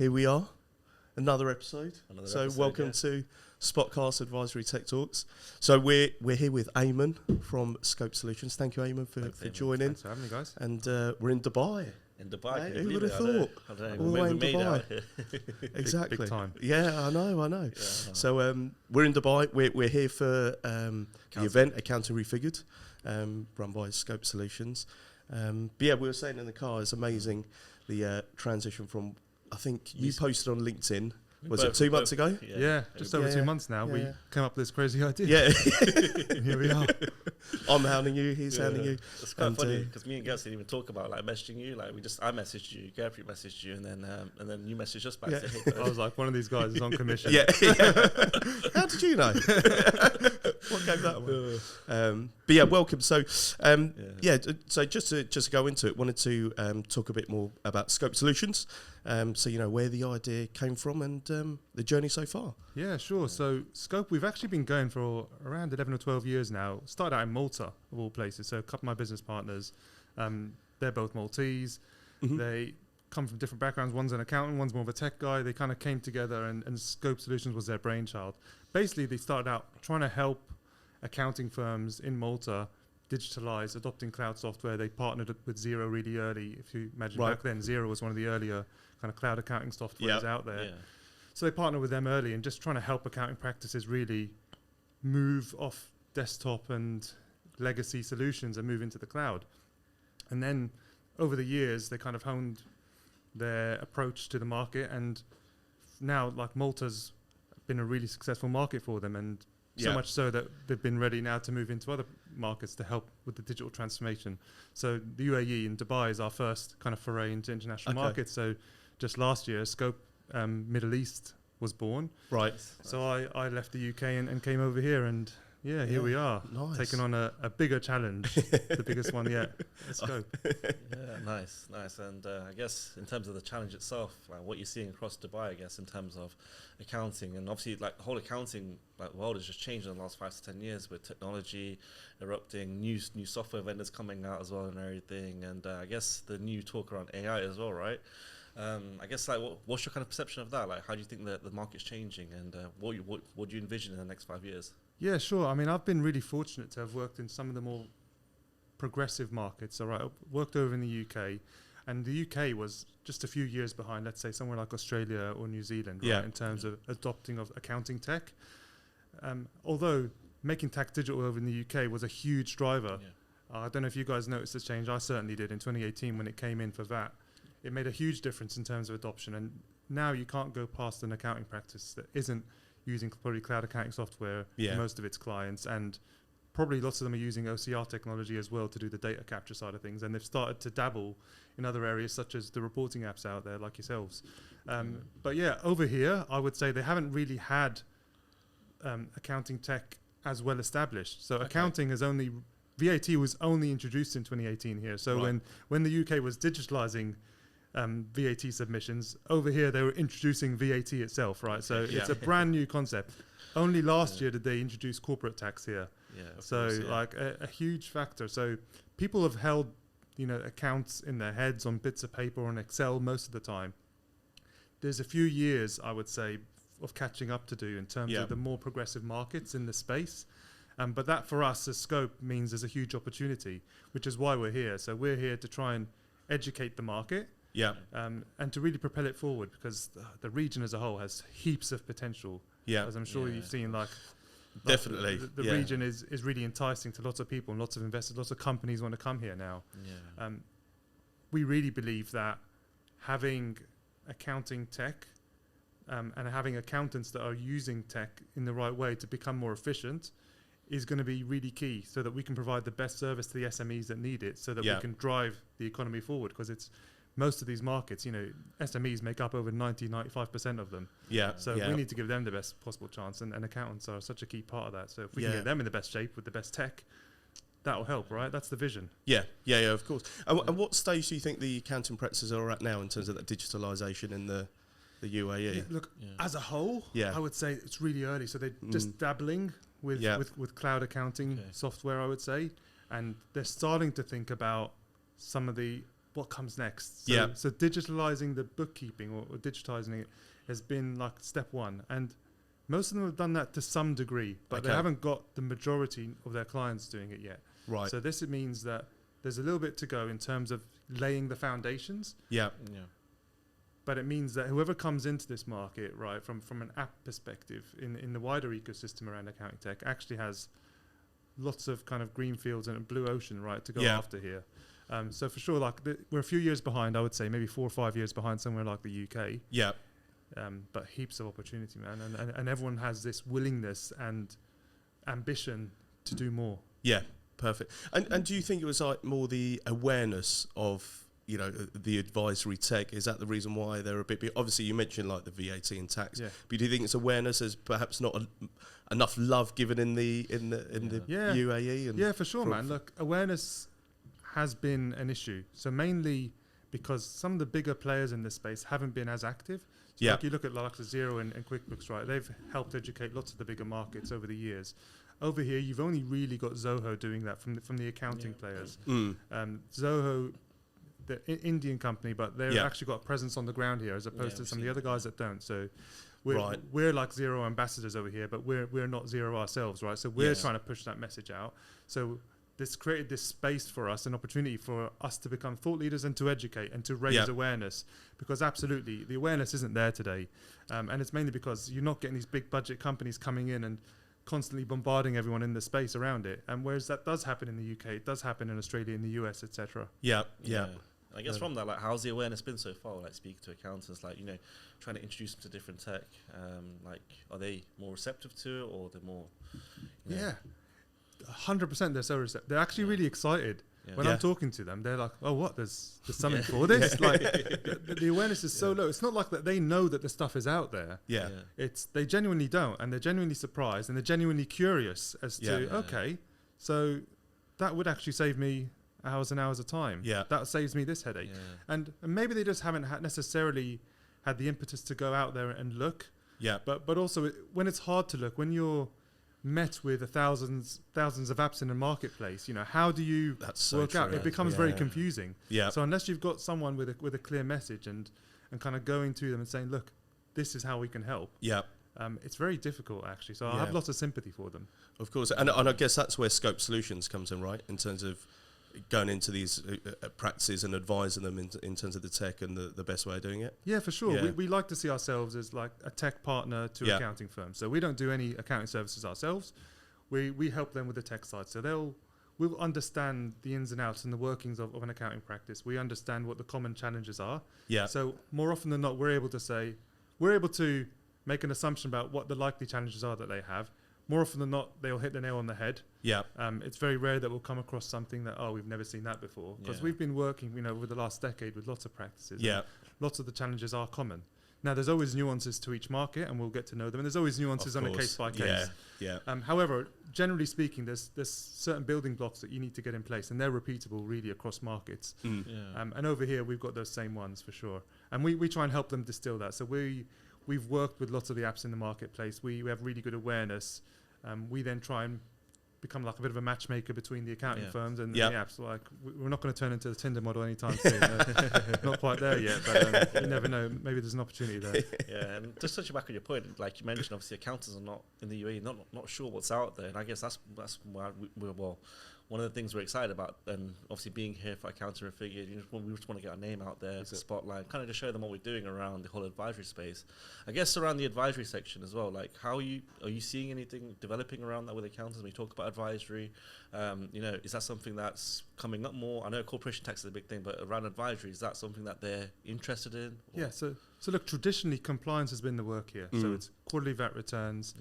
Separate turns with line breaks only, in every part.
here we are, another episode. Welcome to Spotcast Advisory Tech Talks. So we're here with Ayman from Scope Solutions. Thank you, Ayman, for joining.
Thanks for having me, guys.
And we're in Dubai.
In Dubai,
hey, who would have thought?
I don't
all the way in Dubai. Exactly.
Big time.
Yeah, I know. Yeah. So we're in Dubai. We're here for the event, Accounting Refigured, run by Scope Solutions. But yeah, we were saying in the car, it's amazing the transition from, I think you posted on LinkedIn, was it 2 months ago?
Yeah, just over 2 months now. We came up with this crazy idea.
Yeah.
And here we are.
I'm hounding you, he's hounding you.
It's quite funny because me and Gaz didn't even talk about like messaging you. Like I messaged you, Gurpreet messaged you, and then you messaged us back.
I was like, one of these guys is on commission.
Yeah. How did you know? What gave that one? But yeah, welcome. So so just to go into it, wanted to talk a bit more about Scope Solutions. So you know where the idea came from and the journey so far.
Yeah, sure. So Scope, we've actually been going for around 11 or 12 years now. Started out in Malta, of all places. So a couple of my business partners, they're both Maltese. Mm-hmm. They come from different backgrounds. One's an accountant, one's more of a tech guy. They kind of came together and Scope Solutions was their brainchild. Basically, they started out trying to help accounting firms in Malta digitalize, adopting cloud software. They partnered with Xero really early. If you imagine back then, Xero was one of the earlier kind of cloud accounting softwares out there. Yeah. So they partnered with them early and just trying to help accounting practices really move off desktop and legacy solutions and move into the cloud. And then over the years, they kind of honed their approach to the market. And now, like, Malta's been a really successful market for them. And so much so that they've been ready now to move into other markets to help with the digital transformation. So the UAE and Dubai is our first kind of foray into international markets. So just last year, Scope Middle East was born.
Right.
So I left the UK and came over here, and here we are, taking on a bigger challenge, the biggest one yet. Let's go.
Nice. And I guess in terms of the challenge itself, like what you're seeing across Dubai, I guess in terms of accounting, and obviously like the whole accounting world has just changed in the last 5 to 10 years with technology erupting, new software vendors coming out as well and everything, and I guess the new talk around AI as well, right? I guess like what's your kind of perception of that? Like how do you think that the market's changing, and what do you envision in the next 5 years?
Yeah, sure. I mean, I've been really fortunate to have worked in some of the more progressive markets. All right, I worked over in the UK, and the UK was just a few years behind, let's say, somewhere like Australia or New Zealand, right, in terms of adopting of accounting tech. Although making tax digital over in the UK was a huge driver. I don't know if you guys noticed the change. I certainly did in 2018 when it came in for VAT. It made a huge difference in terms of adoption, and now you can't go past an accounting practice that isn't using probably cloud accounting software for most of its clients, and probably lots of them are using OCR technology as well to do the data capture side of things, and they've started to dabble in other areas such as the reporting apps out there like yourselves. But yeah, over here I would say they haven't really had accounting tech as well established. So accounting has VAT was only introduced in 2018 here. So when the UK was digitalizing VAT submissions, over here they were introducing VAT itself, right? So it's a brand new concept. Only last year did they introduce corporate tax here. Like a huge factor. So people have held accounts in their heads on bits of paper or on Excel most of the time. There's a few years, I would say, of catching up to do in terms of the more progressive markets in the space. But that for us as Scope means there's a huge opportunity, which is why we're here. So we're here to try and educate the market. And to really propel it forward, because the region as a whole has heaps of potential. As I'm sure you've seen,
definitely
the region is really enticing to lots of people and lots of investors, lots of companies want to come here now. We really believe that having accounting tech and having accountants that are using tech in the right way to become more efficient is going to be really key, so that we can provide the best service to the SMEs that need it, so that we can drive the economy forward, because it's most of these markets, SMEs make up over 90-95% of them. So we need to give them the best possible chance, and accountants are such a key part of that. So if we can get them in the best shape with the best tech, that will help, right? That's the vision.
Yeah, of course. And what stage do you think the accounting practices are at now in terms of that digitalisation in the UAE?
Look, as a whole, I would say it's really early. So they're just dabbling with cloud accounting software, I would say, and they're starting to think about some of the what comes next. So digitalizing the bookkeeping or digitizing it has been like step one, and most of them have done that to some degree, but they haven't got the majority of their clients doing it yet.
Right.
So this means that there's a little bit to go in terms of laying the foundations.
Yeah.
But it means that whoever comes into this market, right, from an app perspective in the wider ecosystem around accounting tech, actually has lots of kind of green fields and a blue ocean, right, to go after here. So for sure, like we're a few years behind, I would say, maybe 4 or 5 years behind somewhere like the UK.
Yeah.
But heaps of opportunity, man, and everyone has this willingness and ambition to do more.
Yeah, perfect. And do you think it was like more the awareness of, you know, the advisory tech? Is that the reason why they're a bit? Obviously, you mentioned like the VAT and tax. But do you think it's awareness? There's perhaps not enough love given in the UAE? And
for sure, man. Look, awareness has been an issue. So mainly because some of the bigger players in this space haven't been as active. So like you look at like Xero and QuickBooks, right? They've helped educate lots of the bigger markets over the years. Over here, you've only really got Zoho doing that from the accounting players. Zoho, the Indian company, but they've actually got a presence on the ground here as opposed to some of the other guys that don't. So we're like Xero ambassadors over here, but we're not Xero ourselves, right? So we're trying to push that message out. So this created this space for us, an opportunity for us to become thought leaders and to educate and to raise awareness, because absolutely the awareness isn't there today. And it's mainly because you're not getting these big budget companies coming in and constantly bombarding everyone in the space around it. And whereas that does happen in the UK, it does happen in Australia, in the US, etc.
Yeah.
I guess from that, like, how's the awareness been so far? Like, speaking to accountants, like, you know, trying to introduce them to different tech. Like, are they more receptive to it, or they're more? You know?
100%. They're so receptive. They're actually really excited. When I'm talking to them, they're like, "Oh, what? There's something for this." Like, the awareness is so low. It's not like that they know that the stuff is out there. It's they genuinely don't, and they're genuinely surprised, and they're genuinely curious as to okay, so that would actually save me hours and hours of time. That saves me this headache. And maybe they just haven't necessarily had the impetus to go out there and look. But also when it's hard to look, when you're met with thousands of apps in the marketplace, you know, how do you work out? It becomes very confusing. So unless you've got someone with a clear message and kind of going to them and saying, look, this is how we can help. It's very difficult, actually. So I have lots of sympathy for them.
Of course. And I guess that's where Scope Solutions comes in, right? In terms of going into these practices and advising them in terms of the tech and the best way of doing it.
Yeah, for sure. We like to see ourselves as like a tech partner to accounting firms. So we don't do any accounting services ourselves. We help them with the tech side. So we'll understand the ins and outs and the workings of an accounting practice. We understand what the common challenges are. So more often than not, we're able to make an assumption about what the likely challenges are that they have. More often than not, they'll hit the nail on the head. It's very rare that we'll come across something that, we've never seen that before. Because we've been working, you know, over the last decade with lots of practices. Lots of the challenges are common. Now, there's always nuances to each market, and we'll get to know them. And there's always nuances on a case by case. However, generally speaking, there's certain building blocks that you need to get in place, and they're repeatable really across markets. And over here, we've got those same ones for sure. And we try and help them distill that. So we've worked with lots of the apps in the marketplace. We have really good awareness. We then try and become like a bit of a matchmaker between the accounting firms and the apps. Like we're not going to turn into the Tinder model anytime soon. Not quite there yet, but you never know. Maybe there's an opportunity there.
And just touching back on your point, like you mentioned, obviously accountants are not in the UAE, not sure what's out there, and I guess that's why we're one of the things we're excited about, and obviously being here for Accounting Refigured, we just want to get our name out there, the spotlight, kind of just show them what we're doing around the whole advisory space. I guess around the advisory section as well, like are you seeing anything developing around that with accountants when we talk about advisory? You know, is that something that's coming up more? I know corporation tax is a big thing, but around advisory, is that something that they're interested in?
So look, traditionally compliance has been the work here. So it's quarterly VAT returns.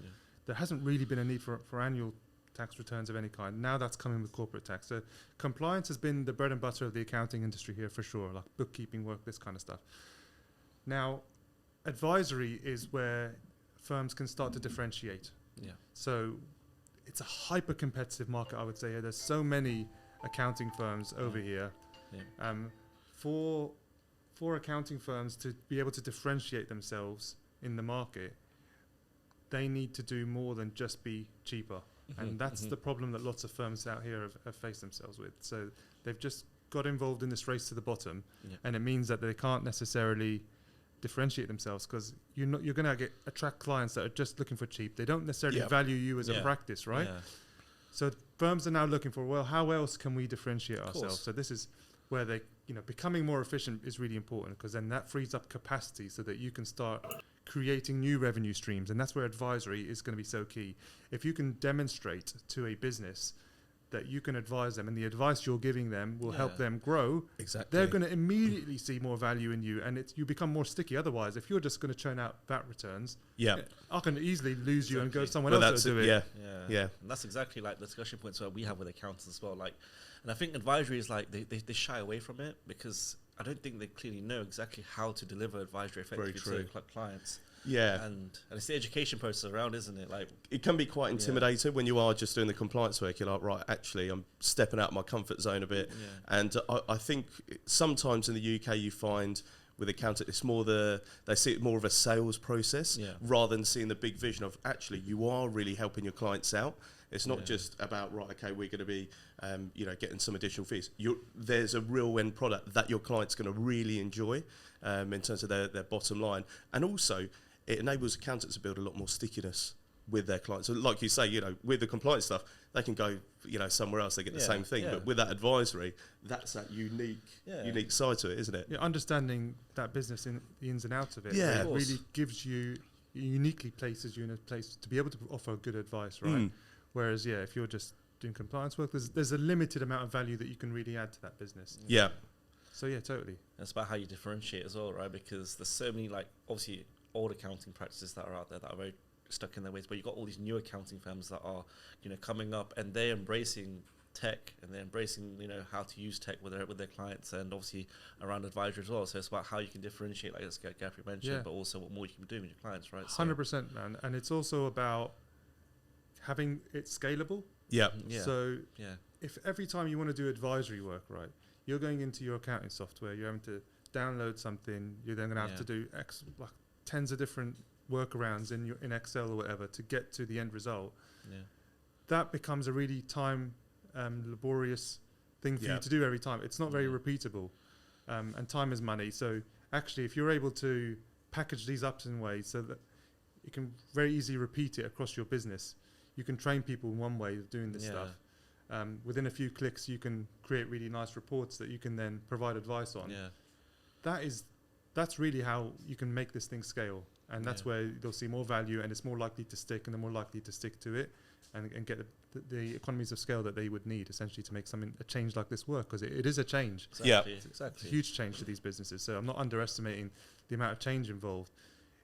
There hasn't really been a need for annual tax returns of any kind. Now that's coming with corporate tax. So compliance has been the bread and butter of the accounting industry here for sure, like bookkeeping work, this kind of stuff. Now, advisory is where firms can start to differentiate. So it's a hyper-competitive market, I would say. There's so many accounting firms over here. For accounting firms to be able to differentiate themselves in the market, they need to do more than just be cheaper. And that's the problem that lots of firms out here have faced themselves with. So they've just got involved in this race to the bottom, and it means that they can't necessarily differentiate themselves, because you're going to attract clients that are just looking for cheap. They don't necessarily value you as a practice, right? So firms are now looking for, well, how else can we differentiate ourselves? So this is where they, becoming more efficient is really important, because then that frees up capacity so that you can start creating new revenue streams. And that's where advisory is going to be so key. If you can demonstrate to a business that you can advise them, and the advice you're giving them will help them grow, they're going to immediately see more value in you, and you become more sticky. Otherwise, if you're just going to churn out VAT returns, I can easily lose you and go someone else to do it.
Yeah. And that's exactly like the discussion points where we have with accountants as well. Like, and I think advisory is like they shy away from it, because I don't think they clearly know exactly how to deliver advisory effectively to their clients.
Yeah,
and it's the education process around, isn't it? Like,
it can be quite intimidating when you are just doing the compliance work. You're like, right, actually, I'm stepping out of my comfort zone a bit. And I think sometimes in the UK you find with accountants, it's they see it more of a sales process rather than seeing the big vision of actually you are really helping your clients out. It's not just about, right, okay, we're going to be, getting some additional fees. There's a real end product that your client's going to really enjoy in terms of their bottom line. And also, it enables accountants to build a lot more stickiness with their clients. So like you say, with the compliance stuff, they can go, somewhere else, they get the same thing. But with that advisory, that's that unique side to it, isn't it?
Yeah, understanding that business in the ins and outs of it,
it
really gives you, uniquely places you in a place to be able to offer good advice, right? Whereas, if you're just doing compliance work, there's a limited amount of value that you can really add to that business.
Yeah.
So, totally.
It's about how you differentiate as well, right? Because there's so many, obviously, old accounting practices that are out there that are very stuck in their ways, but you've got all these new accounting firms that are, coming up, and they're embracing tech, and they're embracing, how to use tech with their clients, and obviously around advisory as well. So it's about how you can differentiate, like as Gary mentioned, but also what more you can do with your clients, right?
100%, man. And it's also about having it scalable. So if every time you want to do advisory work, right, you're going into your accounting software, you're having to download something, you're then going to have to do tens of different workarounds in Excel or whatever to get to the end result. That becomes a really time laborious thing for you to do every time. It's not very repeatable, and time is money. So actually, if you're able to package these up in ways so that you can very easily repeat it across your business, you can train people in one way of doing this stuff. Within a few clicks, you can create really nice reports that you can then provide advice on. That's really how you can make this thing scale, and that's where they'll see more value, and it's more likely to stick, and they're more likely to stick to it, and get the economies of scale that they would need essentially to make a change like this work, because it is a change.
Exactly.
It's a huge change to these businesses. So I'm not underestimating the amount of change involved.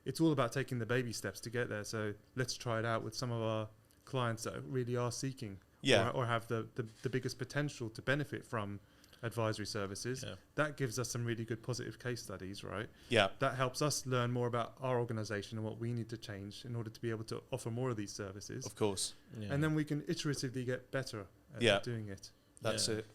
It's all about taking the baby steps to get there. So let's try it out with some of our clients that really are seeking or have the biggest potential to benefit from advisory services. That gives us some really good positive case studies, right? That helps us learn more about our organization and what we need to change in order to be able to offer more of these services.
Of course.
And then we can iteratively get better at doing it.
That's it.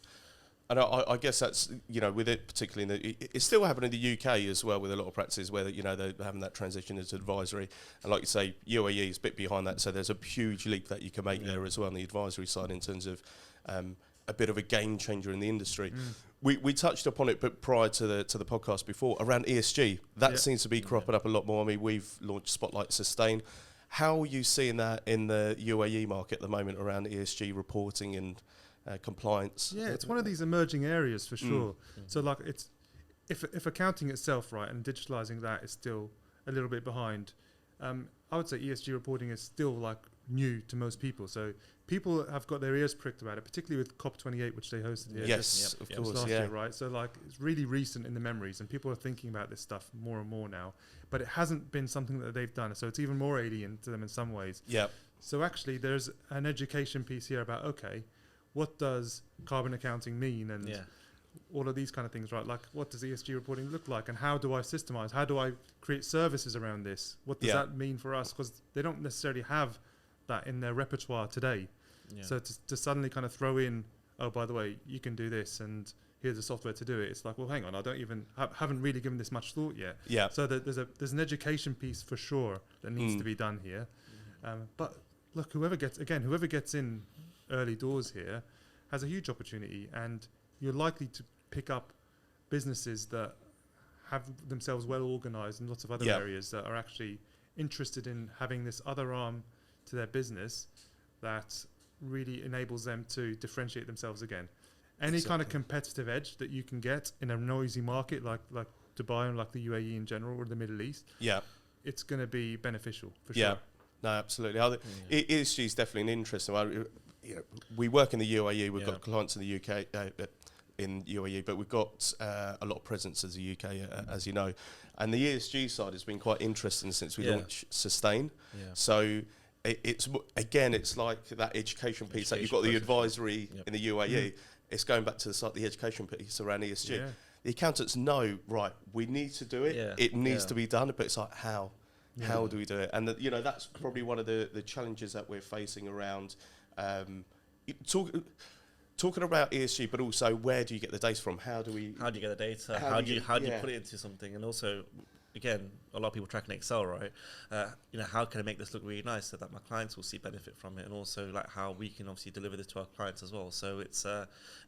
And I guess that's, with it particularly, it's still happening in the UK as well with a lot of practices where, they're having that transition into advisory. And like you say, UAE is a bit behind that. So there's a huge leap that you can make there as well on the advisory side in terms of a bit of a game changer in the industry. We touched upon it, but prior to the podcast before, around ESG. That seems to be cropping up a lot more. I mean, we've launched Spotlight Sustain. How are you seeing that in the UAE market at the moment around ESG reporting and compliance?
It's one of these emerging areas for sure. So it's if accounting itself, right, and digitalizing that is still a little bit behind, I would say ESG reporting is still new to most people. So people have got their ears pricked about it, particularly with COP28, which they hosted here
of course,
last year, right? So it's really recent in the memories, and people are thinking about this stuff more and more now, but it hasn't been something that they've done. So it's even more alien to them in some ways. So actually there's an education piece here about, okay, what does carbon accounting mean, and all of these kind of things, right? Like, what does ESG reporting look like, and how do I systemize? How do I create services around this? What does that mean for us? Because they don't necessarily have that in their repertoire today. So to suddenly kind of throw in, oh, by the way, you can do this, and here's the software to do it. It's like, well, hang on, I don't even haven't really given this much thought yet. So there's an education piece for sure that needs to be done here. But look, whoever gets in early doors here has a huge opportunity, and you're likely to pick up businesses that have themselves well organized in lots of other areas that are actually interested in having this other arm to their business that really enables them to differentiate themselves again. Any kind of competitive edge that you can get in a noisy market like Dubai and like the UAE in general or the Middle East, it's going to be beneficial for sure.
No, absolutely. ESG is definitely an interesting one. We work in the UAE. We've got clients in the UK, in UAE, but we've got a lot of presence as the UK, as you know. And the ESG side has been quite interesting since we launched Sustain. So it's like that education piece. That you've got the advisory in the UAE. It's going back to the education piece around ESG. The accountants know, right, we need to do it. It needs to be done, but it's like, how? How do we do it? And that's probably one of the challenges that we're facing around talking about ESG, but also where do you get the data from? How do you get the data? How do you put it into something? And also, again, a lot of people track in Excel, right? How can I make this look really nice so that my clients will see benefit from it, and also like how we can obviously deliver this to our clients as well. So it's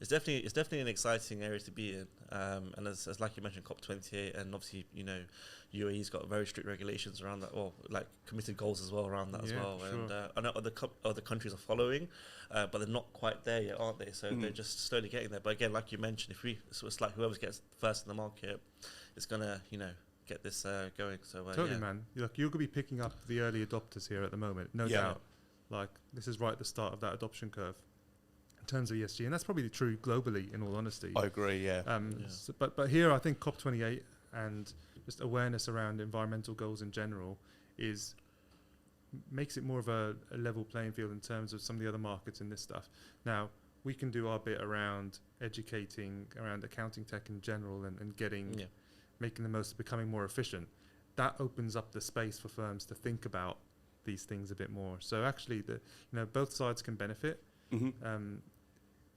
definitely an exciting area to be in. And as like you mentioned, COP28, and obviously UAE's got very strict regulations around that, or like committed goals as well around that as well. Sure. And I know other countries are following, but they're not quite there yet, aren't they? So they're just slowly getting there. But again, like you mentioned, it's like whoever gets first in the market is gonna get this going. So
totally, man. You're going to be picking up the early adopters here at the moment, no doubt. Like this is right at the start of that adoption curve in terms of ESG, and that's probably true globally. In all honesty,
I agree.
So, but here, I think COP28 and just awareness around environmental goals in general makes it more of a level playing field in terms of some of the other markets in this stuff. Now, we can do our bit around educating around accounting tech in general and making the most of becoming more efficient. That opens up the space for firms to think about these things a bit more. So actually, both sides can benefit.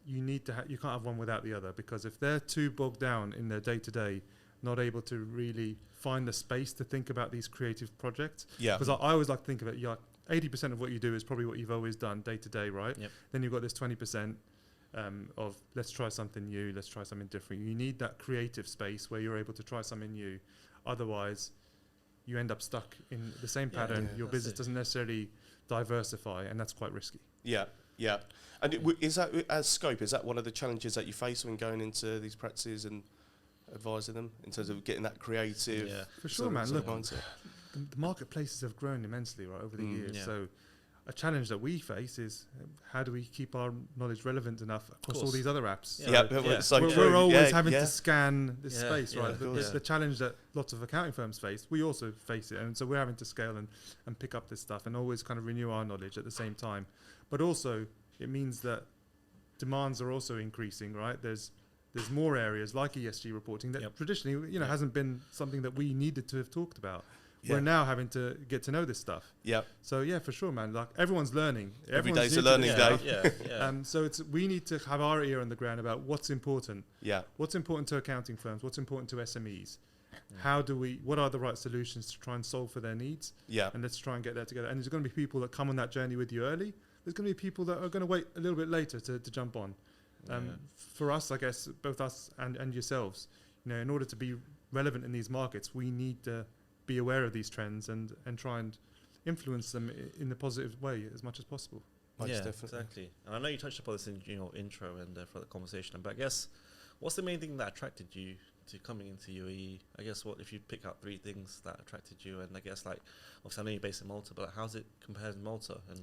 You need to you can't have one without the other, because if they're too bogged down in their day-to-day, not able to really find the space to think about these creative projects. Because I always like to think of it, 80% of what you do is probably what you've always done day to day, right? Then you've got this 20% of let's try something new, let's try something different. You need that creative space where you're able to try something new. Otherwise, you end up stuck in the same pattern. Your business doesn't necessarily diversify, and that's quite risky. And is that, as Scope, is that one of the challenges that you face when going into these practices and advising them in terms of getting that creative? For sure, man. Look, the marketplaces have grown immensely over the years. So a challenge that we face is how do we keep our knowledge relevant enough across all these other apps? We're always having to scan this space, right? The challenge that lots of accounting firms face, we also face it, and so we're having to scale and pick up this stuff and always kind of renew our knowledge at the same time. But also, it means that demands are also increasing, right? There's more areas like ESG reporting that traditionally, hasn't been something that we needed to have talked about. We're now having to get to know this stuff. So for sure, man. Like everyone's learning.
Every day's a learning day.
So we need to have our ear on the ground about what's important. What's important to accounting firms? What's important to SMEs? What are the right solutions to try and solve for their needs? And let's try and get that together. And there's going to be people that come on that journey with you early. There's going to be people that are going to wait a little bit later to jump on. For us, I guess, both us and yourselves, in order to be relevant in these markets, we need to be aware of these trends and try and influence them in a positive way as much as possible.
Exactly. And I know you touched upon this in your intro and for the conversation, but I guess what's the main thing that attracted you to coming into UAE? I guess if you pick out 3 things that attracted you, and I guess obviously I know you're based in Malta, but how's it compared to Malta? And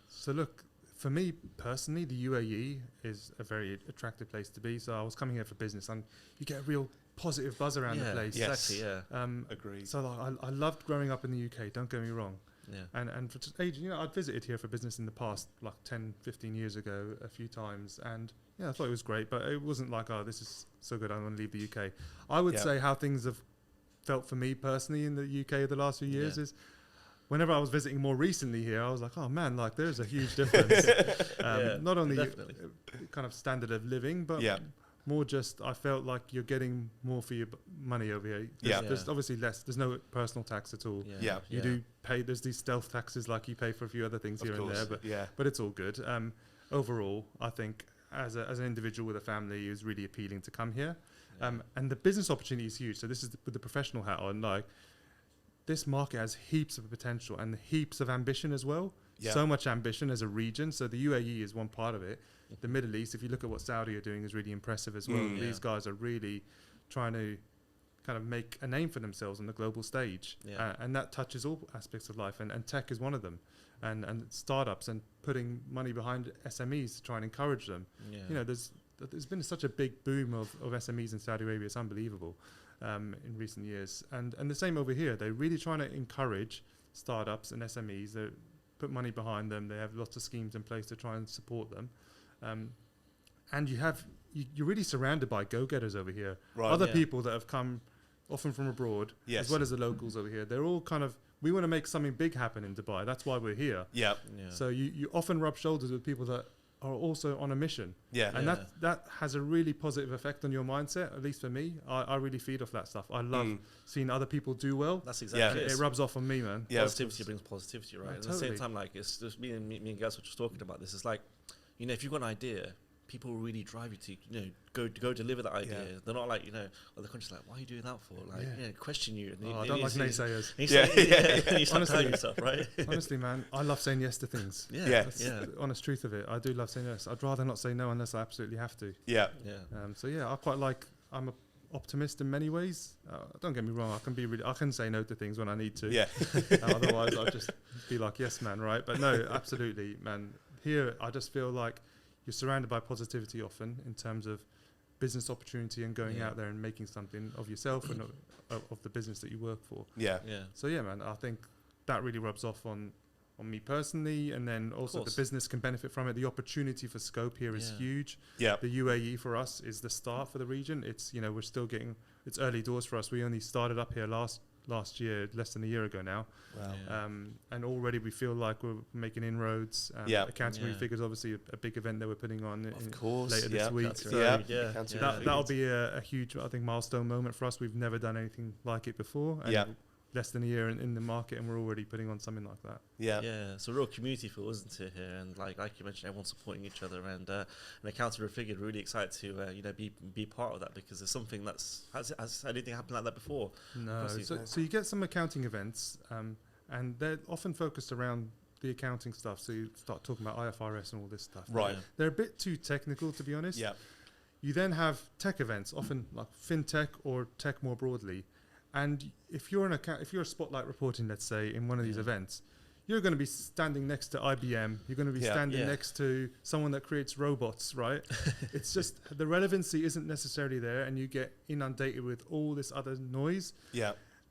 so look, for me personally, the UAE is a very attractive place to be. So I was coming here for business, and you get a real positive buzz around the place.
Exactly.
Agreed. So I loved growing up in the UK. Don't get me wrong. And for age, I'd visited here for business in the past, like 10, 15 years ago, a few times, and I thought it was great. But it wasn't like, oh, this is so good, I want to leave the UK. I would say how things have felt for me personally in the UK the last few years is, whenever I was visiting more recently here, I was like, oh man, like there's a huge difference. Not only kind of standard of living, but more just I felt like you're getting more for your money over here. There's obviously less. There's no personal tax at all. You do pay. There's these stealth taxes like you pay for a few other things here and there, but it's all good. Overall, I think, as an individual with a family, it was really appealing to come here. And the business opportunity is huge. So this is with the professional hat on. Like, this market has heaps of potential and heaps of ambition as well. Yeah. So much ambition as a region. So the UAE is one part of it. The Middle East, if you look at what Saudi are doing, is really impressive as well. These guys are really trying to kind of make a name for themselves on the global stage. And that touches all aspects of life. And tech is one of them. And startups and putting money behind SMEs to try and encourage them. You know, there's been such a big boom of SMEs in Saudi Arabia. It's unbelievable in recent years. And the same over here. They're really trying to encourage startups and SMEs. They put money behind them. They have lots of schemes in place to try and support them. And you're really surrounded by go-getters over here. Right, other people that have come often from abroad, as well as the locals over here. They're all kind of, we want to make something big happen in Dubai. That's why we're here. So you often rub shoulders with people that are also on a mission. And that has a really positive effect on your mindset, at least for me. I really feed off that stuff. I love seeing other people do well.
That's exactly
it. It rubs off on me, man.
Positivity brings positivity, right? At the same time, like, it's just me and Gaz were just talking about this. It's like, you know, if you've got an idea, people will really drive you to, you know, go deliver that idea. They're not like, you know, other countries like, why are you doing that for? Like, you know, question you. And
I don't like naysayers.
And you start telling yourself, right?
Honestly, man, I love saying yes to things. That's the honest truth of it. I do love saying yes. I'd rather not say no unless I absolutely have to. So yeah, I quite like, I'm an optimist in many ways. Don't get me wrong, I can say no to things when I need to. Otherwise I'll just be like, yes, man, right? But no, absolutely, man. Here, I just feel like you're surrounded by positivity often in terms of business opportunity and going out there and making something of yourself and of the business that you work for. So yeah, man, I think that really rubs off on me personally, and then also the business can benefit from it. The opportunity for scope here is huge. The UAE for us is the start for the region. It's, you know, we're still getting, it's early doors for us. We only started up here last year, less than a year ago now. And already we feel like we're making inroads. Accounting Refigured, obviously a big event that we're putting on later this week. That'll be a huge, I think, milestone moment for us. We've never done anything like it before. And less than a year in the market, and we're already putting on something like that.
It's a real community feel, isn't it, here? And like you mentioned, everyone's supporting each other, and Accounting Refigured, really excited to you know, be part of that, because there's something has anything happened like that before?
No. So you get some accounting events, and they're often focused around the accounting stuff. So you start talking about IFRS and all this stuff.
Right.
They're a bit too technical, to be honest. You then have tech events, often like fintech or tech more broadly. And if you're a spotlight reporting, let's say, in one of these events, you're going to be standing next to IBM. You're going to be standing next to someone that creates robots, right? It's just the relevancy isn't necessarily there, and you get inundated with all this other noise.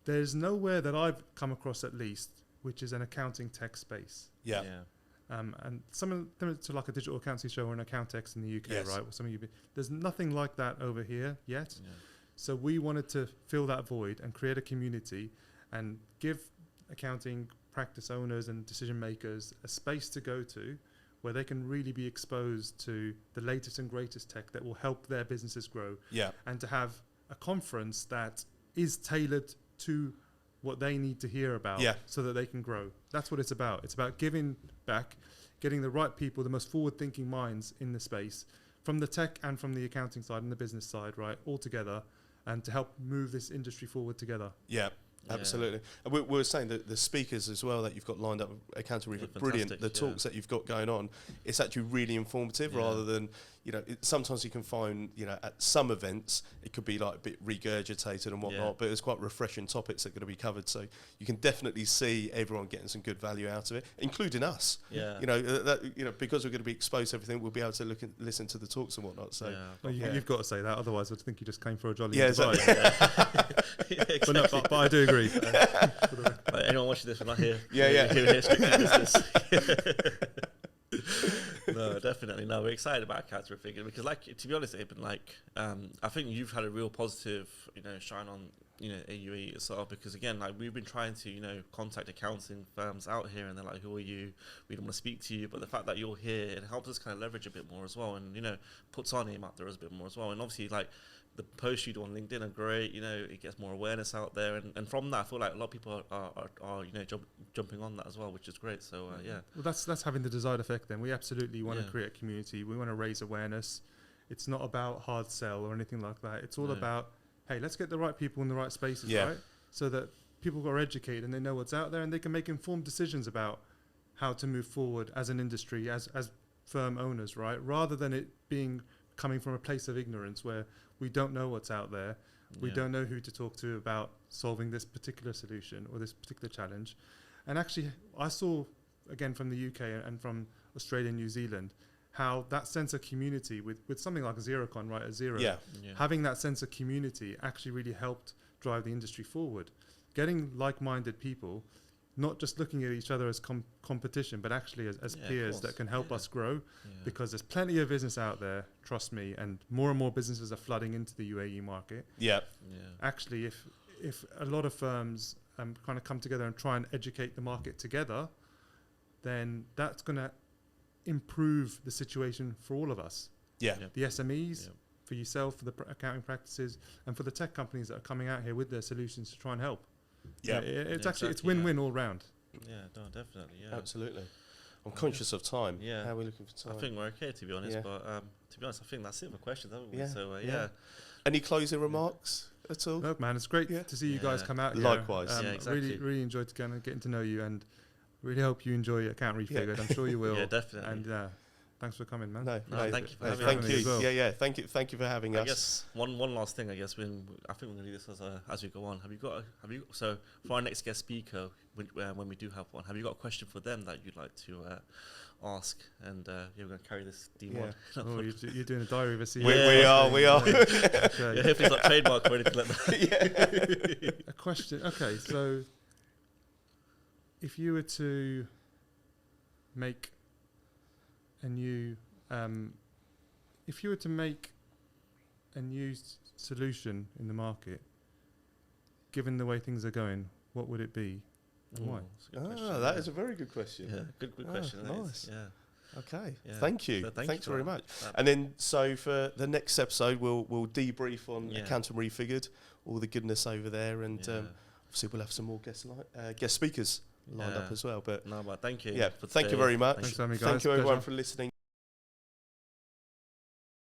There's nowhere that I've come across, at least, which is an accounting tech space. And some to like a digital accounting show or an Accountex in the UK, right? There's nothing like that over here yet. So we wanted to fill that void and create a community and give accounting practice owners and decision makers a space to go to where they can really be exposed to the latest and greatest tech that will help their businesses grow. And to have a conference that is tailored to what they need to hear about so that they can grow. That's what it's about. It's about giving back, getting the right people, the most forward-thinking minds in the space, from the tech and from the accounting side and the business side, right, all together, and to help move this industry forward together.
Absolutely. And we were saying that the speakers as well that you've got lined up, Accounting Refigured, brilliant. The talks that you've got going on, it's actually really informative rather than, you know, sometimes you can find, you know, at some events, it could be like a bit regurgitated and whatnot, but it's quite refreshing topics that are going to be covered. So you can definitely see everyone getting some good value out of it, including us. You know, because we're going to be exposed to everything, we'll be able to listen to the talks and whatnot. So
well, you've got to say that, otherwise I think you just came for a jolly
exactly.
But I do agree.
Anyone watching this, we're not here.
Here
strictly business. No, definitely. No, we're excited about Accounting Refigured because, like, to be honest, Ayman, like, I think you've had a real positive, you know, shine on, you know, AUE itself, because again, like, we've been trying to, you know, contact accounting firms out here, and they're like, who are you? We don't want to speak to you. But the fact that you're here, it helps us kind of leverage a bit more as well, and, you know, puts our name out there as a bit more as well. And obviously, like, the posts you do on LinkedIn are great. You know, it gets more awareness out there, and from that, I feel like a lot of people are you know jumping on that as well, which is great. So yeah.
Well, that's having the desired effect. Then we absolutely want to create a community. We want to raise awareness. It's not about hard sell or anything like that. It's all about, hey, let's get the right people in the right spaces, right? So that people are educated and they know what's out there and they can make informed decisions about how to move forward as an industry, as firm owners, right? Rather than it being coming from a place of ignorance where we don't know what's out there. We don't know who to talk to about solving this particular solution or this particular challenge. And actually, I saw, again, from the UK and from Australia and New Zealand, how that sense of community with something like Xerocon, right, having that sense of community actually really helped drive the industry forward. Getting like-minded people, not just looking at each other as competition, but actually as peers that can help us grow, because there's plenty of business out there, trust me, and more businesses are flooding into the UAE market. Actually, if a lot of firms kind of come together and try and educate the market together, then that's going to improve the situation for all of us. The SMEs, for yourself, for the accounting practices, and for the tech companies that are coming out here with their solutions to try and help. It's actually it's win-win all round.
Yeah, no, definitely. Yeah,
absolutely. I'm conscious of time. How are we looking for time?
I think we're okay, to be honest. But to be honest, I think that's it for questions, haven't we? So
Any closing remarks at all?
Look, man, it's great to see you guys come out.
Likewise.
Exactly.
Really enjoyed getting to know you, and really hope you enjoy Account Refigured. I'm sure you will.
Definitely.
And thanks for coming, man.
No, thank you for having
thank
me.
you. Well. Thank you for having us.
I guess one last thing. I guess I think we're going to do this as we go on. So for our next guest speaker, when we do have one, have you got a question for them that you'd like to ask? And we're going to carry this D1.
Oh, you're doing a diary of a CEO.
We are.
Okay. If it's not trademark or anything like that.
A question. Okay, so if you were to make a new solution in the market, given the way things are going, what would it be and why?
That is a very good question.
Good question.
Nice. Okay.
Yeah.
Thank you.
So
Thanks very much. And then, so for the next episode, we'll debrief on Accountant Refigured, all the goodness over there, and obviously we'll have some more guest speakers lined up as well. But
thank you.
Thank you very much.
Thanks, guys.
Thank you everyone for listening.